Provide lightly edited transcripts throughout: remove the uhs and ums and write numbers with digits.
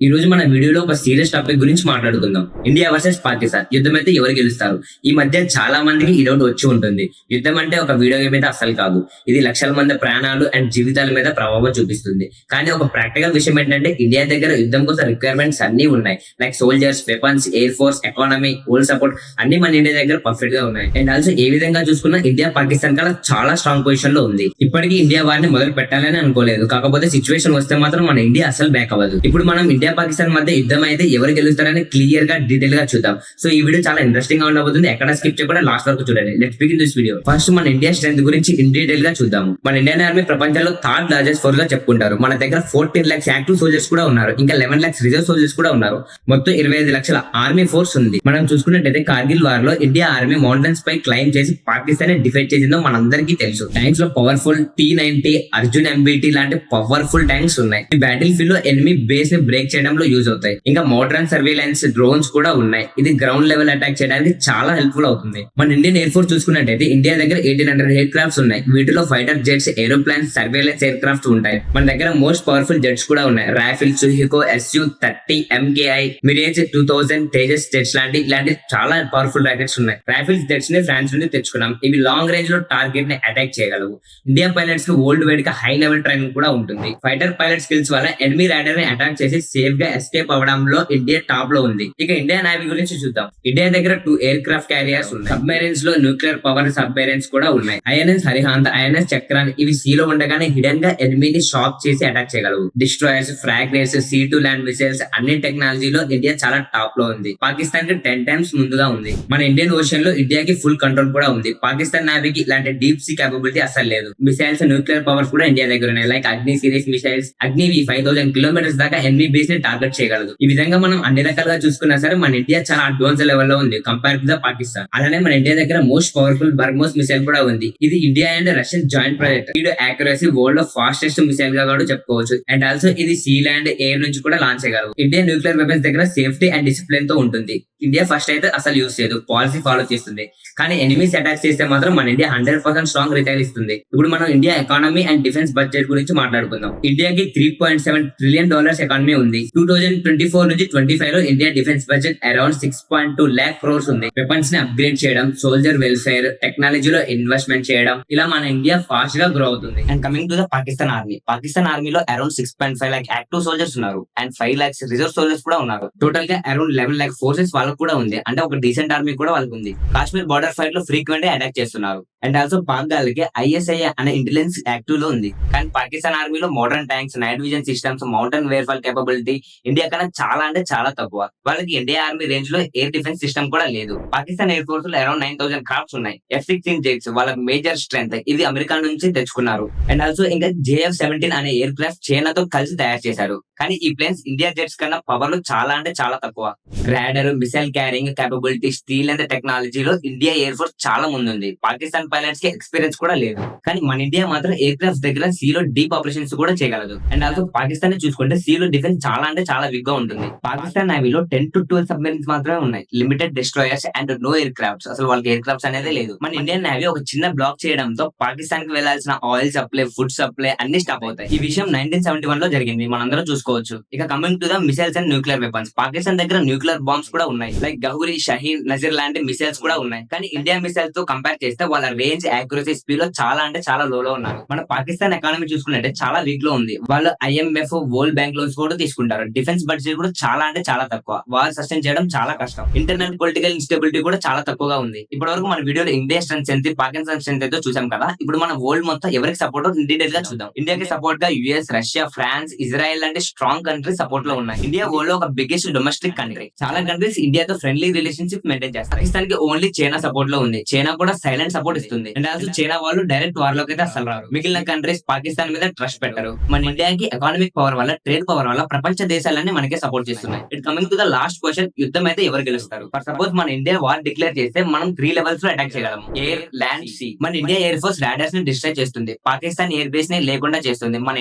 ఈ రోజు మన వీడియోలో ఒక సీరియస్ టాపిక్ గురించి మాట్లాడుకుందాం. ఇండియా వర్సెస్ పాకిస్తాన్ యుద్ధం అయితే ఎవరు గెలుస్తారు? ఈ మధ్య చాలా మందికి ఈ డౌట్ వచ్చి ఉంటుంది. యుద్ధం అంటే ఒక వీడియో గేమ్ అయితే అసలు కాదు. ఇది లక్షల మంది ప్రాణాలు అండ్ జీవితాల మీద ప్రభావం చూపిస్తుంది. కానీ ఒక ప్రాక్టికల్ విషయం ఏంటంటే ఇండియా దగ్గర యుద్ధం కోసం రిక్వైర్మెంట్స్ అన్ని ఉన్నాయి. Like soldiers, weapons, air force, economy, old support అన్ని మన ఇండియా దగ్గర పర్ఫెక్ట్ గా ఉన్నాయి. అండ్ ఆల్సో ఏ విధంగా చూసుకున్నా ఇండియా పాకిస్తాన్ కన్నా చాలా స్ట్రాంగ్ పొజిషన్ లో ఉంది. ఇప్పటికీ ఇండియా వారిని మొదలు పెట్టాలని అనుకోలేదు. కాకపోతే సిచ్యువేషన్ వస్తే మాత్రం మన ఇండియా అసలు బ్యాక్ అవ్వదు. ఇప్పుడు మనం ఇండియా పాకిస్తాన్ మధ్య యుద్ధం అయితే ఎవరు గెలుస్తారని క్లియర్ గా డీటెయిల్ గా చూద్దాం. సో ఈ వీడియో చాలా ఇంట్రెస్టింగ్ గా ఉండబోతుంది. ఎక్కడ స్కిప్ చేయకుండా లాస్ట్ వరకు చూడండి. Let's begin this video. First మన ఇండియా స్ట్రెంత్ గురించి ఇన్ డీటెయిల్ గా చూద్దాము. మన ఇండియన్ ఆర్మీ ప్రపంచంలో థర్డ్ లార్జెస్ట్ ఫోర్స్ గా చెప్పుకుంటారు. మన దగ్గర 14 lakhs యాక్టివ్ సోల్జర్స్ కూడా ఉన్నారు. ఇంకా 11 lakhs రిజర్వ్ సోల్జర్స్ కూడా ఉన్నారు. మొత్తం 25 లక్షల ఆర్మీ ఫోర్స్ ఉంది. మనం చూసుకున్నట్టయితే కార్గిల్ వార్ లో ఇండియా ఆర్మీ మౌంటైన్స్ పై క్లైమ్ చేసి పాకిస్తాన్ డిఫెండ్ చేసిందో మనందరికీ తెలుసు. ట్యాంక్స్ లో పవర్ఫుల్ T-90, అర్జున్ MBT లాంటి పవర్ఫుల్ ట్యాంక్స్ ఉన్నాయి. ఈ బ్యాటిల్ ఫీల్డ్ లో ఎనిమీ బేస్ ని బ్రేక్ చేయడంలో యూజ్ అవుతాయి. ఇంకా మోడర్న్ సర్వేలెన్స్ డ్రోన్స్ కూడా ఉన్నాయి. ఇది గ్రౌండ్ లెవెల్ అటాక్ చేయడానికి చాలా హెల్ప్ఫుల్ అవుతుంది. మన ఇండియన్ ఎయిర్ ఫోర్స్ చూసుకున్నట్టయితే ఇండియా దగ్గర 1800 ఎయిర్ క్రాఫ్ట్స్ ఉన్నాయి. వీటిలో fighter jets, aeroplanes, surveillance aircrafts ఉంటాయి. మన దగ్గర మోస్ట్ పవర్ఫుల్ జెట్స్ కూడా ఉన్నాయి. రాఫెల్, సుహికో, Su-30, MKI, Mirage 2000, Tejas jets ఇలాంటి చాలా పవర్ఫుల్ రాకెట్స్ ఉన్నాయి. రాఫెల్ జెట్స్ ని ఫ్రాన్స్ నుండి తెచ్చుకున్నాం. ఇవి లాంగ్ రేంజ్ లో టార్గెట్ ని అటాక్ చేయగలవు. ఇండియా పైలట్స్ కి వరల్డ్ వైడ్ గా హై లెవెల్ ట్రైనింగ్ కూడా ఉంటుంది. ఫైటర్ పైలట్ స్కిల్స్ వల్ల ఎనిమీ రైడర్ ని అటాక్ చేసి సేఫ్ గా ఎస్కేప్ అవ్వడంలో ఇండియా టాప్ లో ఉంది. ఇక ఇండియా నేవీ గురించి చూద్దాం. ఇండియా దగ్గర 2 ఎయిర్ క్రాఫ్ట్ క్యారియర్స్ ఉన్నాయి. సబ్మెరైన్స్ లో న్యూక్లియర్ పవర్ సబ్మెరైన్స్ కూడా ఉన్నాయి. INS హరిహాంత్, INS చక్రాన్ ఇవి సీలో ఉండగానే హిడెన్ గా ఎనిమీని షాక్ చేసి అటాక్ చేయగలవు. డిస్ట్రాయర్స్, ఫ్రాగ్రేట్స్, C2 ల్యాండ్ మిసైల్స్ అన్ని టెక్నాలజీలో ఇండియా చాలా టాప్ లో ఉంది. పాకిస్తాన్ కి 10 times ముందుగా ఉంది. మన ఇండియన్ ఓషన్ లో ఇండియాకి ఫుల్ కంట్రోల్ కూడా ఉంది. పాకిస్తాన్ నేవీకి ఇలాంటి డీప్ సీ కేపబిలిటీ అసలు లేదు. మిసైల్స్, న్యూక్లియర్ పవర్స్ కూడా ఇండియా దగ్గర ఉన్నాయి. లైక్ అగ్ని సిరీస్ మిసైల్స్. అగ్నివి 5000 kilometers దాకా ఎనిమీ బేస్ ని టార్గెట్ చేయగలదు. ఈ విధంగా మనం అన్ని రకాలుగా చూసుకున్నా సరే మన ఇండియా చాలా అడ్వాన్స్ లెవెల్ లో ఉంది కంపేర్ టు ద పాకిస్తాన్. అలానే మన ఇండియా దగ్గర మోస్ట్ పవర్ఫుల్ బర్మోస్ మిసైల్ కూడా ఉంది. ఇది India and Russian joint project. ఇది యాక్యురసీ వరల్డ్ లో ఫాస్టెస్ట్ మిసైల్ గా కూడా చెప్పుకోవచ్చు. అండ్ ఆల్సో ఇది సీ, ల్యాండ్, ఎయిర్ నుంచి కూడా లాంచ్ చేయగలరు. ఇండియా న్యూక్లియర్ వెపన్స్ దగ్గర సేఫ్టీ అండ్ డిసిప్లిన్ తో ఉంటుంది. ఇండియా ఫస్ట్ అయితే అసలు యూజ్ చేయదు, పాలసీ ఫాలో చేస్తుంది. కానీ ఎనిమీస్ అటాక్ చేస్తే మాత్రం మన ఇండియా 100% స్ట్రాంగ్ రిటైల్ ఇస్తుంది. ఇప్పుడు మనం India economy and defence budget గురించి మాట్లాడుకుందాం. ఇండియాకి $3.7 trillion ఎకానమీ ఉంది. 2024 నుంచి 25 లో India defence budget around 6.2 lakh crores ఉంది. వెపన్స్ ని అప్గ్రేడ్ చేయడం, సోల్జర్ వెల్ఫేర్, టెక్నాలజీలో ఇన్వెస్ట్మెంట్ చేయడం, ఇలా మన ఇండియా ఫాస్ట్ గా గ్రో అవుతుంది. And coming to the Pakistan army. Pakistan ఆర్మీలో అరౌండ్ 6.5 lakh యాక్టివ్ సోల్జర్స్ ఉన్నారు. అండ్ 5 lakhs రిజర్వ్ సోల్జర్స్ కూడా ఉన్నారు. టోటల్ గా అరౌండ్ 11 lakh ఫోర్సెస్ వాళ్ళకు కూడా ఉంది. అంటే ఒక డీసెంట్ ఆర్మీ కూడా వాళ్ళకు ఉంది. కాశ్మీర్ బార్డర్ ఫైట్ లో ఫ్రీక్వెంట్ అటాక్ చేస్తున్నారు. అండ్ ఆల్సో పాక్ గాలకి ISI అనే ఇంటెలిజెన్స్ యాక్టివ్ లో ఉంది. కానీ పాకిస్తాన్ ఆర్మీలో modern tanks, night vision systems, mountain warfare capability India కన్నా చాలా అంటే చాలా తక్కువ. వాళ్ళకి ఇండియా ఆర్మీ రేంజ్ లో ఎయిర్ డిఫెన్స్ సిస్టమ్ కూడా లేదు. పాకిస్తాన్ ఎయిర్ ఫోర్స్ లో అరౌండ్ 9000 క్రాఫ్ట్స్ ఉన్నాయి. F-16 జెట్స్ వాళ్ళ మేజర్ స్ట్రెంత్. ఇది అమెరికా నుంచి తెచ్చుకున్నారు. అండ్ ఆల్సో ఇంకా JF-17 అనే ఎయిర్ క్రాఫ్ట్ చైనాతో కలిసి తయారు చేశారు. కానీ ఈ ప్లేన్స్ ఇండియా జెట్స్ కన్నా పవర్ లో చాలా అంటే చాలా తక్కువ. Radar, missile carrying capability, steel and టెక్నాలజీలో ఇండియా ఎయిర్ ఫోర్స్ చాలా ముందుంది. పాకిస్తాన్ పైలట్స్ కి ఎక్స్పీరియన్స్ కూడా లేదు. కానీ మన ఇండియా మాత్రం ఎయిర్ క్రాఫ్ట్స్ దగ్గర సీలో డీప్ ఆపరేషన్స్ కూడా చేయగలదు. అండ్ ఆల్సో పాకిస్తాన్ ని చూసుకుంటే సీలో డిఫెన్స్ చాలా అంటే చాలా వీక్ గా ఉంటుంది. పాకిస్తాన్ నేవీలో 10 to 12 సబ్మెరీన్స్ మాత్రమే ఉన్నాయి. లిమిటెడ్ డిస్ట్రాయర్స్ అండ్ నో ఎయిర్ క్రాఫ్ట్స్. అసలు వాళ్ళకి ఎయిర్ క్రాఫ్ట్స్ అనేది లేదు. మన ఇండియన్ నేవీ ఒక చిన్న బ్లాక్ చేయడంతో పాకిస్తాన్ కి వెళ్లాల్సిన ఆయిల్ సప్లై, ఫుడ్ సప్లై అన్ని స్టాప్ అవుతాయి. ఈ విషయం 1971 లో జరిగింది. మనందరం చూసుకోవచ్చు. ఇక coming to the missiles and nuclear weapons. Pakistan దగ్గర న్యూక్లియర్ బాంబ్స్ కూడా ఉన్నాయి. లైక్ గౌరీ, షహీన్, నజీర్ లాంటి మిసైల్స్ కూడా ఉన్నాయి. కానీ ఇండియా మిసైల్స్ తో కంపేర్ చేస్తే వాళ్ళ రేంజ్, యాక్యురసీ, స్పీడ్ లో చాలా అంటే చాలా లోలో ఉన్నారు. మన పాకిస్తాన్ ఎకానమీ చూసుకున్నట్టే చాలా వీక్ లో ఉంది. వాళ్ళు IMF, వరల్డ్ బ్యాంక్ లోన్స్ కూడా తీసుకుంటారు. డిఫెన్స్ బడ్జెట్ కూడా చాలా అంటే చాలా తక్కువ. వారు సస్టైన్ చేయడం చాలా కష్టం. ఇంటర్నల్ పొలిటికల్ ఇన్స్టెబిలిటీ కూడా చాలా తక్కువగా ఉంది. ఇప్పటి వరకు మన వీడియోలో ఇండియా స్ట్రెంత్ ఎంత, పాకిస్తాన్ స్ట్రెంత్ ఎంతో చూసాం కదా. ఇప్పుడు మన వరల్డ్ మొత్తం ఎవరికి సపోర్ట్ డీటెయిల్ గా చూద్దాం. ఇండియాకి సపోర్ట్ గా US, రష్యా, ఫ్రాన్స్, ఇజ్రాయెల్ లాంటి స్ట్రాంగ్ కంట్రీస్ సపోర్ట్ లో ఉన్నాయి. ఇండియా వరల్డ్ లో ఒక బిగ్గెస్ట్ డొమెస్టిక్ కంట్రీ. చాలా కంట్రీస్ ఇండియాతో ఫ్రెండ్లీ రిలేషన్షిప్ మెయింటైన్ చేస్తారు. పాకిస్తాన్ కి ఓన్లీ చైనా సపోర్ట్ లో ఉంది. చైనా కూడా సైలెంట్ సపోర్ట్ ఇస్తుంది. అండ్ ఆల్సో చైనా వాళ్ళు డైరెక్ట్ వార్ లోకి అయితే అసలు రారు. మిగిలిన కంట్రీస్ పాకిస్తాన్ మీద ట్రస్ట్ పెట్టరు. మన ఇండియాకి ఎకానమిక్ పవర్ వల్ల, ట్రేడ్ పవర్ వల్ల ప్రపంచ దేశాలన్నీ మనకే సపోర్ట్ చేస్తున్నాయి. It coming to the last question, యుద్ధం అయితే ఎవరు గెలుస్తారు? ఫర్ సపోజ్ మన ఇండియా వార్ డిక్లేర్ చేస్తే మనం 3 levels లో అటాక్ చేయగలము. Air, land, sea. మన ఇండియా ఎయిర్ ఫోర్స్ రాడర్స్ ని డిస్ట్రాయ్ చేస్తుంది. పాకిస్తాన్ ఎయిర్ బేస్ ని లేకుండా చేస్తుంది. మన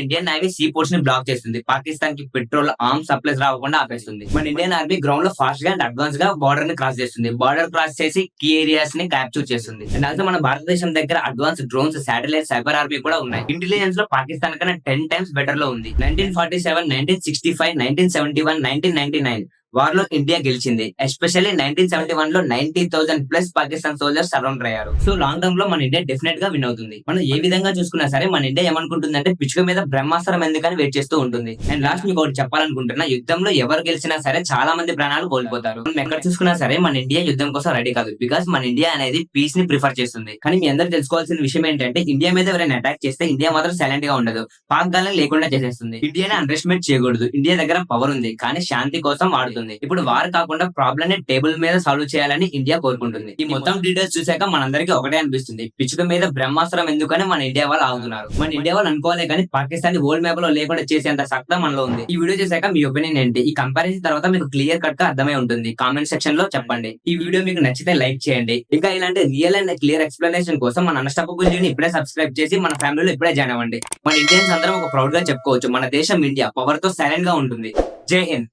ఇండియన్ నేవీ సీ పోర్ట్స్ ని బ్లాక్ చేస్తుంది. పాకిస్తాన్ కి పెట్రోల్, ఆర్మ్స్ సప్లైస్ రాకుండా ఆపేస్తుంది. మన ఇండియన్ ఆర్మీ గ్రౌండ్ లో ఫాస్ట్ గా అండ్ అడ్వాన్స్ గా బార్డర్ ని క్రాస్ చేస్తుంది. బార్డర్ క్రాస్ చేసి కీ ఏరియాస్ ని క్యాప్చర్ చేస్తుంది. అండ్ ఆల్సో మన భారతదేశం దగ్గర advance drones, satellite, cyber army కూడా ఉన్నాయి. ఇంటెలిజెన్స్ లో పాకిస్తాన్ కన్నా 10 టైమ్స్ బెటర్ లో ఉంది. 1947, 1965, 1971, 1999 వార్ లో ఇండియా గెలిచింది. ఎస్పెషల్లీ 1971 లో 90,000 ప్లస్ పాకిస్తాన్ సోల్జర్స్ సరౌండర్ అయ్యారు. సో లాంగ్ టర్మ్ లో మన ఇండియా డెఫినెట్ గా విన్ అవుతుంది. మనం ఏ విధంగా చూసుకున్నా సరే మన ఇండియా ఏమనుకుంటుందంటే పిచ్చుక మీద బ్రహ్మాస్త్రం ఎందుకని వెయిట్ చేస్తూ ఉంటుంది. అండ్ లాస్ట్ మీకు ఒకటి చెప్పాలనుకుంటున్నా, యుద్ధంలో ఎవరు గెలిచినా సరే చాలా మంది ప్రాణాలు కోల్పోతారు. మనం ఎక్కడ చూసుకున్నా సరే మన ఇండియా యుద్ధం కోసం రెడీ కాదు. బికాస్ మన ఇండియా అనేది పీస్ ని ప్రిఫర్ చేస్తుంది. కానీ మీ అందరూ తెలుసుకోవాల్సిన విషయం ఏంటంటే ఇండియా మీద ఎవరైనా అటాక్ చేస్తే ఇండియా మాత్రం సైలెంట్ గా ఉండదు. పాక్ గాలం లేకుండా చేసేస్తుంది. ఇండియాని అండర్ ఎస్టిమేట్ చేయకూడదు. ఇండియా దగ్గర పవర్ ఉంది కానీ శాంతి కోసం వాడుతుంది. ఇప్పుడు వార్ కాకుండా ప్రాబ్లం ని టేబుల్ మీద సాల్వ్ చేయాలని ఇండియా కోరుకుంటుంది. ఈ మొత్తం డీటెయిల్స్ చూసాక మనందరికీ ఒకటే అనిపిస్తుంది, పిచ్చుక మీద బ్రహ్మాస్త్రం ఎందుకని మన ఇండియా వాళ్ళు ఆగుతున్నారు. మన ఇండియా వాళ్ళు అనుకోలే కానీ పాకిస్తాన్ వరల్డ్ మ్యాప్ లో లేకుండా చేసేంత సత్తా మనలో ఉంది. ఈ వీడియో చూసాక మీ ఒపీనియన్ ఏంటి? ఈ కంపారిజన్ తర్వాత మీకు క్లియర్ కట్ గా అర్థమై ఉంటుంది. కామెంట్ సెక్షన్ లో చెప్పండి. ఈ వీడియో మీకు నచ్చితే లైక్ చేయండి. ఇంకా ఇలాంటి రియల్ అండ్ క్లియర్ ఎక్స్ప్లెనేషన్ కోసం మన అన్స్టాపబుల్ ని ఇప్పుడే సబ్స్క్రైబ్ చేసి మన ఫ్యామిలీలో ఇప్పుడే జాయిన్ అవ్వండి. మన ఇండియన్స్ అందరం ఒక ప్రౌడ్ గా చెప్పుకోవచ్చు, మన దేశం ఇండియా పవర్ తో సైలెంట్ గా ఉంటుంది. జై హింద్.